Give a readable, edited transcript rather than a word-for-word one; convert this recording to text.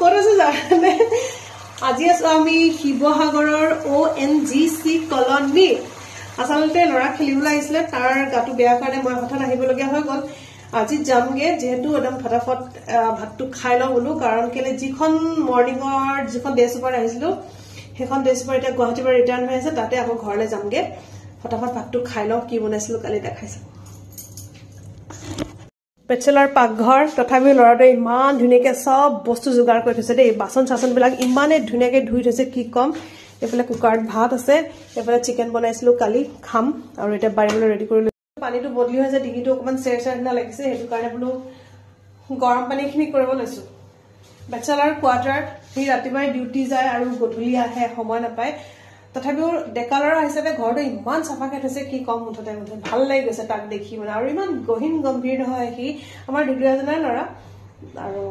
ক'ত আছে জানে আজি আছো আমি শিৱসাগৰৰ ONGC কলনী আচলতে লৰা খেলিবলৈ আহিছিলে তাৰ গাটো বেয়া কাৰণে মই হঠাৎ আহিবলগীয়া হৈ গ'ল আজি যামগে যেহেতু একদম ফটাফট ভাতটো খাই লওঁ বোলো কাৰণ কেলে যিখন মৰ্নিঙৰ যিখন ডে চুপাৰ আহিছিলো সেইখন ডে চুপাৰ এতিয়া গুৱাহাটীৰ পৰা ৰিটাৰ্ণ হৈ আছে তাতে আকৌ ঘৰলৈ যামগে ফটাফট ভাতটো খাই লওঁ কি বনাইছিলো কালি দেখাইছো বেচেলাৰ পাকঘৰ তথাপি লৰাটোৱে ইমান ধুনীয়াকে সব বস্তু যোগাৰ কৰি থৈছে দেই বাচন চাচন বিলাক ইমানে ধুনীয়াকে ধুই থৈছে কি কম এফালে কুকাৰত ভাত আছে এফালে চিকেন বনাইছিলো কালি খাম আৰু এটা বাৰিবলৈ ৰেডি কৰি পানীটো বদলি হৈছে ডিঙিটো অকমান চেৰ চেৰ না লাগিছে সেইটো কাৰণে বোলো গৰম পানীখিনি কৰিব লৈছো বেচেলাৰ কোৱাৰ্টাৰ সি ৰাতিপুৱাই ডিউটি যায় আৰু গধূলি আহে সময় নাপায় তথাপিও ডেকালৰা হিচাপে ঘৰটো ইমান চাফাকে থৈছে কি কম মুঠতে ভাল লাগি গৈছে তাক দেখি মানে আৰু ইমান গহীন গম্ভীৰ নহয় সি আমাৰ দুদুৱাজনৰ ল'ৰা আৰু